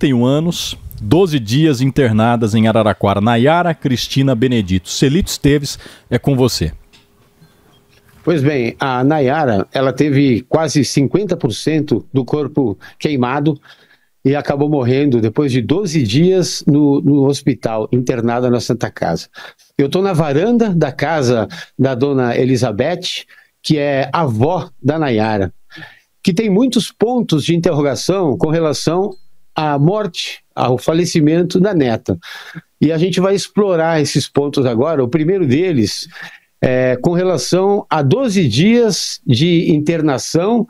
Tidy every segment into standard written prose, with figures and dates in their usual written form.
41 anos, 12 dias internadas em Araraquara. Nayara Cristina Benedito. Celito Esteves, é com você. Pois bem, a Nayara, ela teve quase 50% do corpo queimado e acabou morrendo depois de 12 dias no hospital, internada na Santa Casa. Eu estou na varanda da casa da dona Elizabeth, que é avó da Nayara, que tem muitos pontos de interrogação com relação à morte, ao falecimento da neta. E a gente vai explorar esses pontos agora. O primeiro deles é com relação a 12 dias de internação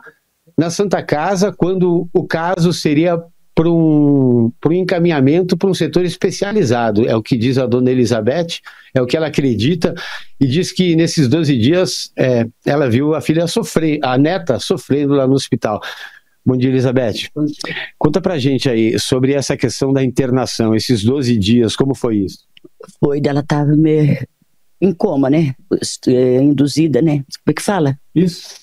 na Santa Casa, quando o caso seria para um encaminhamento para um setor especializado. É o que diz a dona Elizabeth, é o que ela acredita, e diz que nesses 12 dias ela viu a filha sofrer, a neta sofrendo lá no hospital. Bom dia, Elizabeth. Conta pra gente aí sobre essa questão da internação, esses 12 dias, como foi isso? Ela estava em coma, né? Induzida, né? Como é que fala? Isso.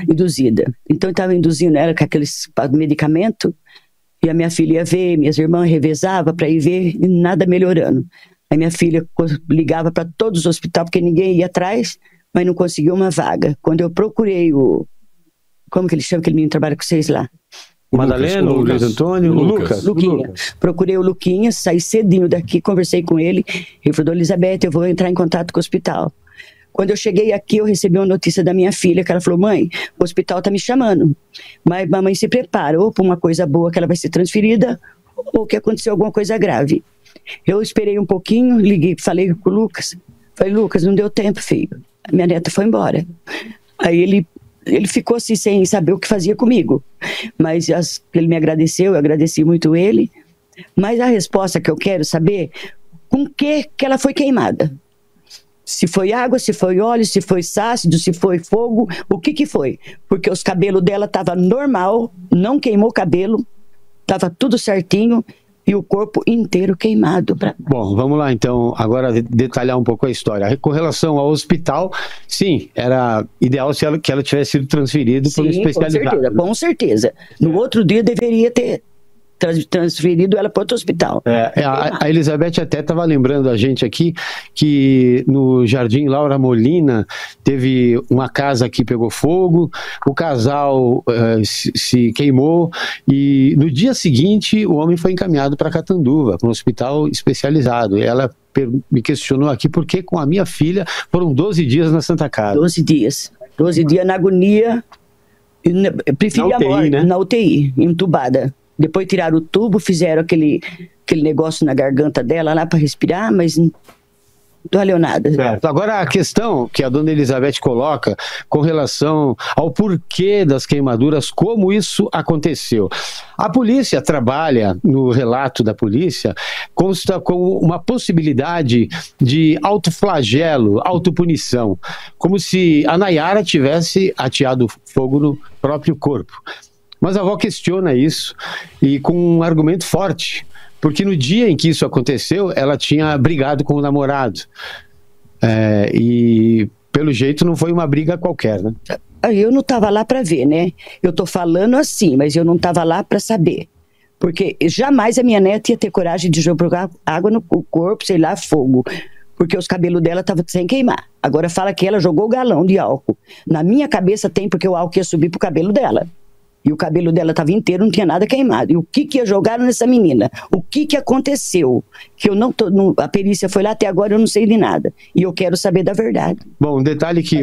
Induzida. Então estava induzindo ela com aqueles medicamentos, e a minha filha ia ver, minhas irmãs revezavam para ir ver, e nada melhorando. Aí minha filha ligava para todos os hospitais, porque ninguém ia atrás, mas não conseguiu uma vaga. Quando eu procurei como que ele chama, aquele menino que trabalha com vocês lá? O Madalena, o Luiz Antônio, o Lucas. Luquinha. Procurei o Luquinha, saí cedinho daqui, conversei com ele. Ele falou: Elizabeth, eu vou entrar em contato com o hospital. Quando eu cheguei aqui, eu recebi uma notícia da minha filha, que ela falou: mãe, o hospital tá me chamando, mas mamãe se prepara, ou para uma coisa boa que ela vai ser transferida, ou que aconteceu alguma coisa grave. Eu esperei um pouquinho, liguei, falei com o Lucas. Falei: Lucas, não deu tempo, filho. A minha neta foi embora. Aí ele ficou assim, sem saber o que fazia comigo. Mas ele me agradeceu, eu agradeci muito ele. Mas a resposta que eu quero saber, com que ela foi queimada? Se foi água, se foi óleo, se foi ácido, se foi fogo, o que foi? Porque os cabelos dela estavam normal, não queimou cabelo, estava tudo certinho, e o corpo inteiro queimado. Bom, vamos lá então, agora detalhar um pouco a história. Com relação ao hospital, sim, era ideal que ela tivesse sido transferida para um especializado. Com certeza. No outro dia deveria ter transferido ela para outro hospital. A Elizabeth até estava lembrando a gente aqui que no Jardim Laura Molina teve uma casa que pegou fogo, o casal se queimou e no dia seguinte o homem foi encaminhado para Catanduva, para um hospital especializado. E ela me questionou aqui por que com a minha filha foram 12 dias na Santa Casa. 12 dias. 12 dias na agonia, preferia a morte, né? Na UTI, entubada. Depois tiraram o tubo, fizeram aquele negócio na garganta dela lá para respirar, mas não valeu nada. Certo. Agora a questão que a dona Elizabeth coloca com relação ao porquê das queimaduras, como isso aconteceu. A polícia trabalha, no relato da polícia, consta com uma possibilidade de autoflagelo, autopunição, como se a Nayara tivesse ateado fogo no próprio corpo. Mas a avó questiona isso e com um argumento forte, porque no dia em que isso aconteceu, ela tinha brigado com o namorado. E pelo jeito não foi uma briga qualquer, né? Eu não estava lá para ver, né? Eu tô falando assim, mas eu não estava lá para saber. Porque jamais a minha neta ia ter coragem de jogar água no corpo, sei lá, fogo. Porque os cabelos dela estavam sem queimar. Agora fala que ela jogou o galão de álcool. Na minha cabeça tem porque o álcool ia subir pro cabelo dela. E o cabelo dela estava inteiro, não tinha nada queimado. E o que jogaram nessa menina? O que aconteceu? Que eu não tô, a perícia foi lá, até agora eu não sei de nada. E eu quero saber da verdade. Bom, um detalhe que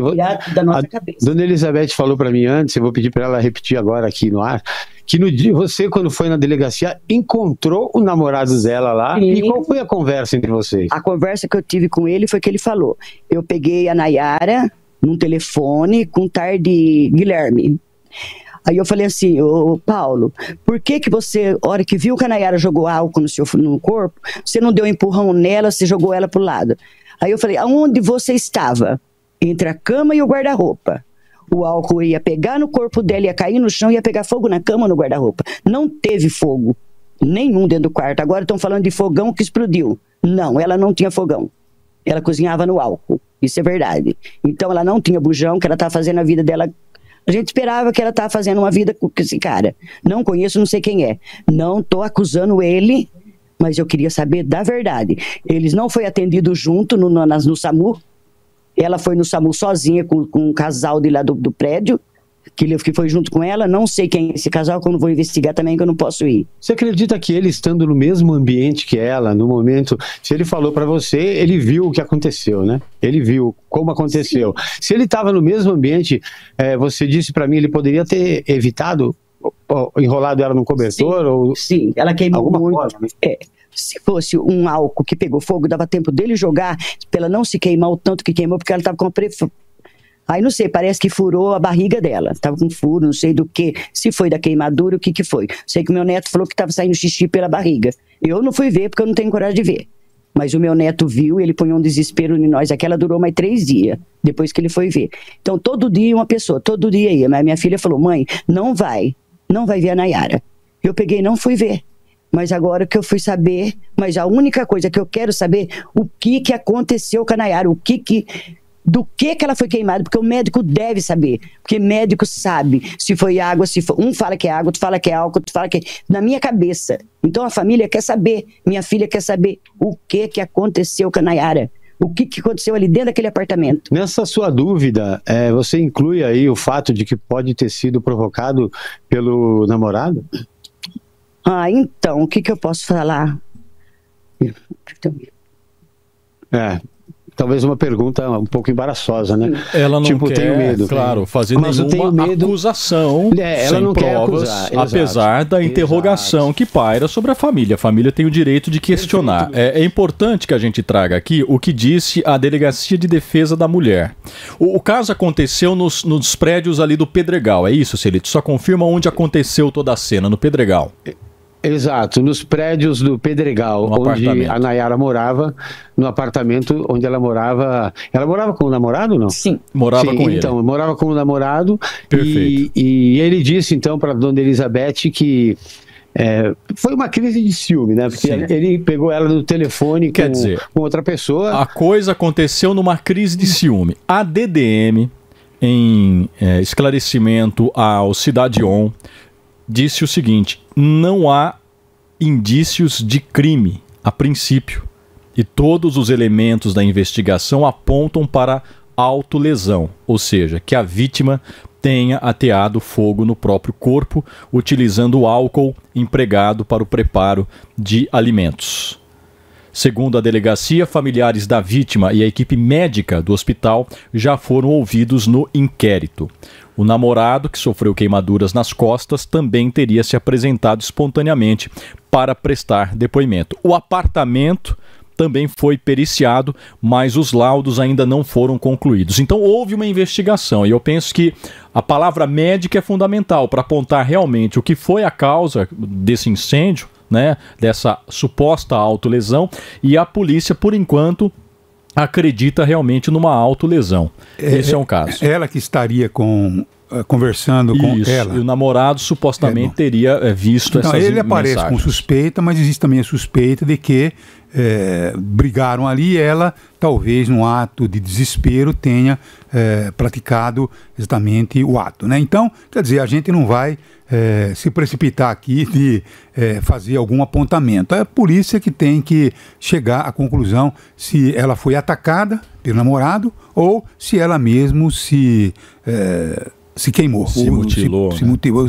da nossa cabeça. Dona Elizabeth falou para mim antes, eu vou pedir para ela repetir agora aqui no ar, que no dia, você, quando foi na delegacia, encontrou o namorado dela lá. Sim. E qual foi a conversa entre vocês? A conversa que eu tive com ele foi que ele falou: eu peguei a Nayara num telefone com o tarde Guilherme. Aí eu falei assim: ô Paulo, por que você, a hora que viu que a Nayara jogou álcool no corpo, você não deu um empurrão nela, você jogou ela pro lado? Aí eu falei: aonde você estava? Entre a cama e o guarda-roupa. O álcool ia pegar no corpo dela, ia cair no chão, ia pegar fogo na cama, no guarda-roupa. Não teve fogo nenhum dentro do quarto. Agora estão falando de fogão que explodiu. Não, ela não tinha fogão. Ela cozinhava no álcool. Isso é verdade. Então ela não tinha bujão, que ela estava fazendo a vida dela A gente esperava que ela estava fazendo uma vida com esse cara. Não conheço, não sei quem é. Não estou acusando ele, mas eu queria saber da verdade. Eles não foi atendido junto no SAMU. Ela foi no SAMU sozinha com um casal de lá do prédio, que foi junto com ela. Não sei quem é esse casal, que eu não vou investigar também, que eu não posso ir. Você acredita que ele, estando no mesmo ambiente que ela, no momento, se ele falou para você, ele viu o que aconteceu, né? Ele viu como aconteceu. Sim. Se ele estava no mesmo ambiente, você disse para mim, ele poderia ter evitado, enrolado ela no cobertor? Sim, ou sim, ela queimou muito. Forma, né? Se fosse um álcool que pegou fogo, dava tempo dele jogar, pra ela não se queimar o tanto que queimou, porque ela estava com Aí não sei, parece que furou a barriga dela. Tava com furo, não sei do que. Se foi da queimadura, o que foi. Sei que meu neto falou que tava saindo xixi pela barriga. Eu não fui ver, porque eu não tenho coragem de ver. Mas o meu neto viu, ele põe um desespero em nós. Aquela durou mais 3 dias, depois que ele foi ver. Então, todo dia uma pessoa, todo dia ia. Mas minha filha falou, mãe, não vai ver a Nayara. Eu peguei e não fui ver. Mas agora que eu fui saber, mas a única coisa que eu quero saber, o que aconteceu com a Nayara, do que ela foi queimada, porque o médico deve saber, porque médico sabe se foi água, se foi... Um fala que é água, tu fala que é álcool, tu fala que é... Na minha cabeça. Então a família quer saber, minha filha quer saber o que aconteceu com a Nayara, o que aconteceu ali dentro daquele apartamento. Nessa sua dúvida, você inclui aí o fato de que pode ter sido provocado pelo namorado? Então, o que eu posso falar? Talvez uma pergunta um pouco embaraçosa, né? Ela não quer, tenho medo. Claro, fazer nenhuma acusação ela não sem provas, quer acusar, apesar da interrogação que paira sobre a família. A família tem o direito de questionar. É importante que a gente traga aqui o que disse a Delegacia de Defesa da Mulher. O caso aconteceu nos prédios ali do Pedregal, é isso, Celito? Só confirma onde aconteceu toda a cena, no Pedregal. Exato, nos prédios do Pedregal, onde a Nayara morava, no apartamento onde ela morava. Ela morava com o namorado ou não? Sim. Morava com ele. Então, morava com o namorado. Perfeito. E ele disse então para dona Elizabeth que foi uma crise de ciúme, né? Porque ele pegou ela no telefone com outra pessoa. A coisa aconteceu numa crise de ciúme. A DDM, em esclarecimento ao Cidade On, disse o seguinte: não há indícios de crime a princípio e todos os elementos da investigação apontam para autolesão, ou seja, que a vítima tenha ateado fogo no próprio corpo utilizando o álcool empregado para o preparo de alimentos. Segundo a delegacia, familiares da vítima e a equipe médica do hospital já foram ouvidos no inquérito. O namorado, que sofreu queimaduras nas costas, também teria se apresentado espontaneamente para prestar depoimento. O apartamento também foi periciado, mas os laudos ainda não foram concluídos. Então houve uma investigação e eu penso que a palavra médica é fundamental para apontar realmente o que foi a causa desse incêndio, né, dessa suposta autolesão, e a polícia, por enquanto, acredita realmente numa autolesão. Esse é um caso. Ela que estaria conversando com ela. E o namorado supostamente teria visto essas mensagens. Ele aparece com suspeita, mas existe também a suspeita de que brigaram ali e ela, talvez num ato de desespero, tenha praticado exatamente o ato, né? Então, quer dizer, a gente não vai se precipitar aqui de fazer algum apontamento. É a polícia que tem que chegar à conclusão se ela foi atacada pelo namorado ou se ela mesmo se queimou. Se mutilou. Se mutilou,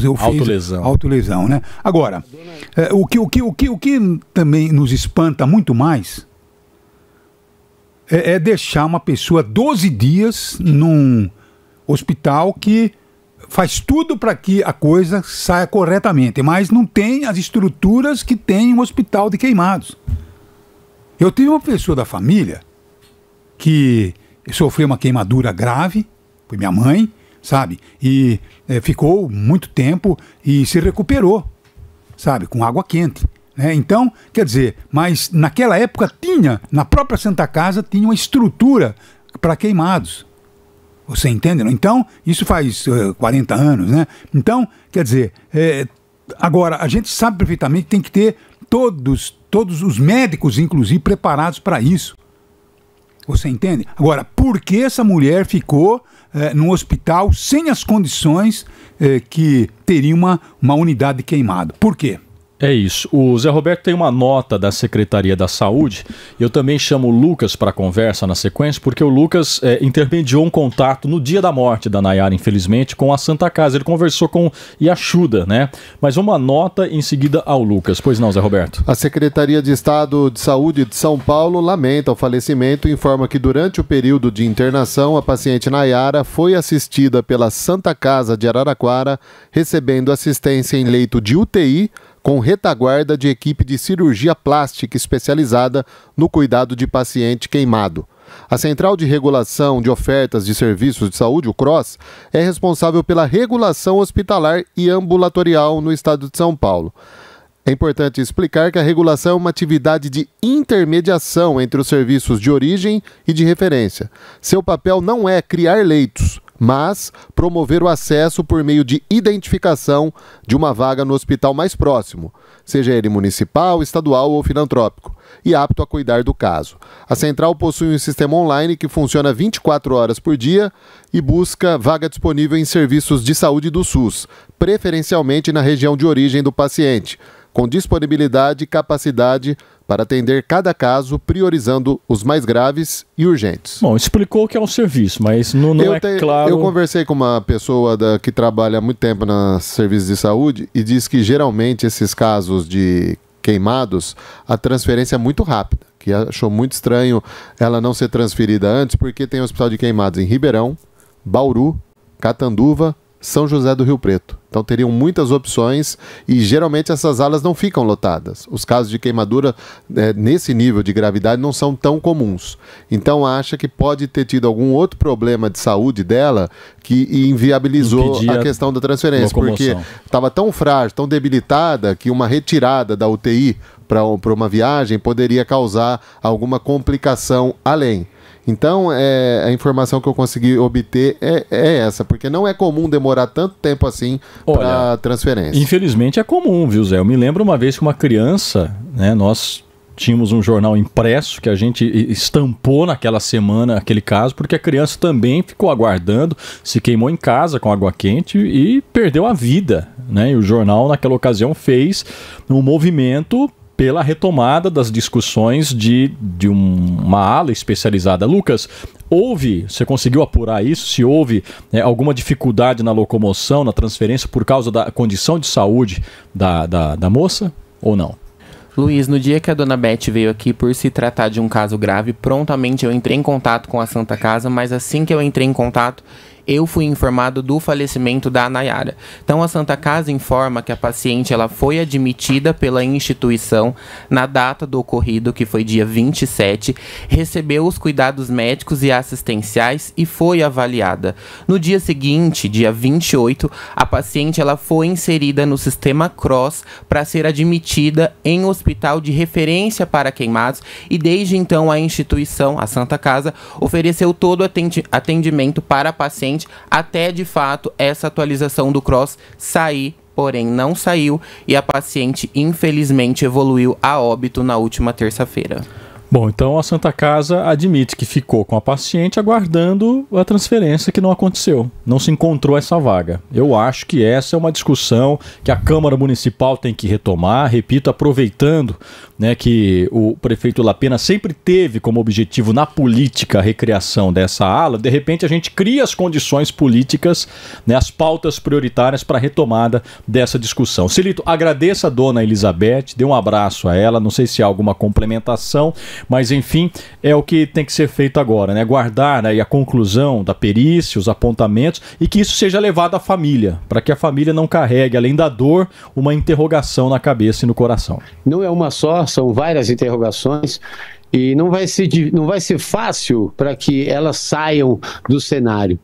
autolesão, né? Agora, o que também nos espanta muito mais é deixar uma pessoa 12 dias num hospital que faz tudo para que a coisa saia corretamente, mas não tem as estruturas que tem um hospital de queimados. Eu tive uma pessoa da família que sofreu uma queimadura grave, foi minha mãe, sabe? E ficou muito tempo e se recuperou, sabe? Com água quente. Né? Então, quer dizer, mas naquela época na própria Santa Casa, tinha uma estrutura para queimados. Você entende? Não? Então, isso faz 40 anos, né? Então, quer dizer, agora, a gente sabe perfeitamente que tem que ter todos os médicos, inclusive, preparados para isso. Você entende? Agora, por que essa mulher ficou no hospital sem as condições que teria uma unidade de queimado? Por quê? É isso. O Zé Roberto tem uma nota da Secretaria da Saúde. Eu também chamo o Lucas para conversa na sequência, porque o Lucas intermediou um contato no dia da morte da Nayara, infelizmente, com a Santa Casa. Ele conversou com Iaxuda, né? Mas uma nota em seguida ao Lucas. Pois não, Zé Roberto? A Secretaria de Estado de Saúde de São Paulo lamenta o falecimento e informa que durante o período de internação, a paciente Nayara foi assistida pela Santa Casa de Araraquara, recebendo assistência em leito de UTI, com retaguarda de equipe de cirurgia plástica especializada no cuidado de paciente queimado. A Central de Regulação de Ofertas de Serviços de Saúde, o CROSS, é responsável pela regulação hospitalar e ambulatorial no estado de São Paulo. É importante explicar que a regulação é uma atividade de intermediação entre os serviços de origem e de referência. Seu papel não é criar leitos, mas promover o acesso por meio de identificação de uma vaga no hospital mais próximo, seja ele municipal, estadual ou filantrópico, e apto a cuidar do caso. A central possui um sistema online que funciona 24 horas por dia e busca vaga disponível em serviços de saúde do SUS, preferencialmente na região de origem do paciente, com disponibilidade e capacidade para atender cada caso, priorizando os mais graves e urgentes. Bom, explicou o que é um serviço, mas não é claro... Eu conversei com uma pessoa que trabalha há muito tempo nos serviços de saúde e diz que geralmente esses casos de queimados, a transferência é muito rápida, que achou muito estranho ela não ser transferida antes, porque tem hospital de queimados em Ribeirão, Bauru, Catanduva, São José do Rio Preto. Então teriam muitas opções e geralmente essas alas não ficam lotadas. Os casos de queimadura nesse nível de gravidade não são tão comuns. Então acha que pode ter tido algum outro problema de saúde dela que inviabilizou a questão da transferência, porque estava tão frágil, tão debilitada, que uma retirada da UTI para uma viagem poderia causar alguma complicação além. Então, a informação que eu consegui obter é essa, porque não é comum demorar tanto tempo assim para transferência. Infelizmente é comum, viu, Zé? Eu me lembro uma vez que uma criança, né, nós tínhamos um jornal impresso que a gente estampou naquela semana aquele caso, porque a criança também ficou aguardando, se queimou em casa com água quente e perdeu a vida, né? E o jornal, naquela ocasião, fez um movimento pela retomada das discussões de uma ala especializada. Lucas, você conseguiu apurar isso? Se houve alguma dificuldade na locomoção, na transferência, por causa da condição de saúde da moça ou não? Luiz, no dia que a dona Beth veio aqui por se tratar de um caso grave, prontamente eu entrei em contato com a Santa Casa, mas assim que eu entrei em contato, eu fui informado do falecimento da Nayara. Então, a Santa Casa informa que a paciente ela foi admitida pela instituição na data do ocorrido, que foi dia 27, recebeu os cuidados médicos e assistenciais e foi avaliada. No dia seguinte, dia 28, a paciente ela foi inserida no sistema CROSS para ser admitida em hospital de referência para queimados e desde então a instituição, a Santa Casa, ofereceu todo o atendimento para a paciente até de fato essa atualização do CROSS sair, porém não saiu e a paciente infelizmente evoluiu a óbito na última terça-feira. Bom, então a Santa Casa admite que ficou com a paciente aguardando a transferência que não aconteceu. Não se encontrou essa vaga. Eu acho que essa é uma discussão que a Câmara Municipal tem que retomar, repito, aproveitando, né, que o prefeito Lapena sempre teve como objetivo na política a recriação dessa ala. De repente a gente cria as condições políticas, né, as pautas prioritárias para a retomada dessa discussão. Celito, agradeço a dona Elizabeth, dê um abraço a ela, não sei se há alguma complementação, mas enfim, é o que tem que ser feito agora, né? Guardar aí a conclusão da perícia, os apontamentos e que isso seja levado à família, para que a família não carregue, além da dor, uma interrogação na cabeça e no coração. Não é uma só, são várias interrogações e não vai ser fácil para que elas saiam do cenário,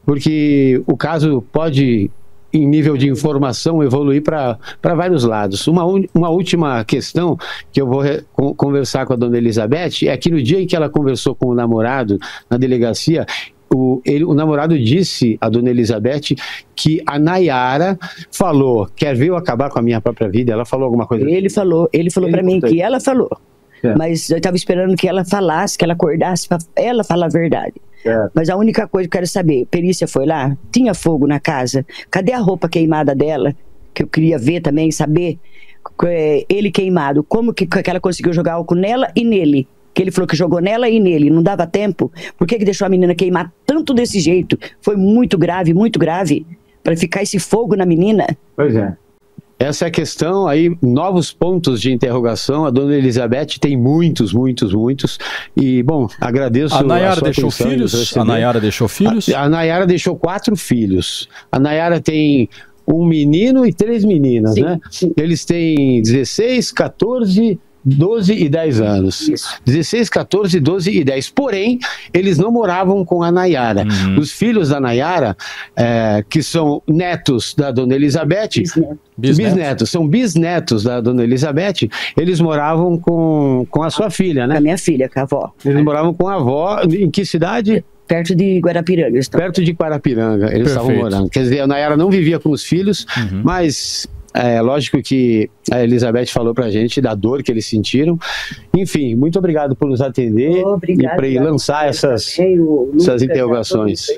porque o caso pode, em nível de informação, evoluir para vários lados. Uma última questão que eu vou conversar com a dona Elizabeth é que no dia em que ela conversou com o namorado na delegacia, o namorado disse à dona Elizabeth que a Nayara falou: quer ver eu acabar com a minha própria vida? Ela falou alguma coisa? Ele falou para mim que ela falou. Mas eu estava esperando que ela falasse, que ela acordasse para ela falar a verdade. Mas a única coisa que eu quero saber, perícia foi lá, tinha fogo na casa, cadê a roupa queimada dela? Que eu queria ver também, saber ele queimado, como que ela conseguiu jogar álcool nela e nele? Que ele falou que jogou nela e nele, não dava tempo. Por que deixou a menina queimar tanto desse jeito? Foi muito grave, para ficar esse fogo na menina. Pois é. Essa é a questão aí, novos pontos de interrogação. A dona Elizabeth tem muitos. E, bom, agradeço. A Nayara deixou filhos? A Nayara deixou filhos? A Nayara deixou 4 filhos. A Nayara tem um menino e 3 meninas, né? Eles têm 16, 14, 12 e 10 anos. Isso. 16, 14, 12 e 10. Porém, eles não moravam com a Nayara. Os filhos da Nayara, que são netos da dona Elizabeth, bisnetos, são bisnetos da dona Elizabeth, eles moravam com a sua filha, né? Com a minha filha, com a avó. Eles moravam com a avó. Em que cidade? Perto de Guarapiranga. Perto de Guarapiranga, eles estavam morando. Quer dizer, a Nayara não vivia com os filhos, mas é lógico que a Elizabeth falou pra gente da dor que eles sentiram. Enfim, muito obrigado por nos atender e por lançar essas interrogações.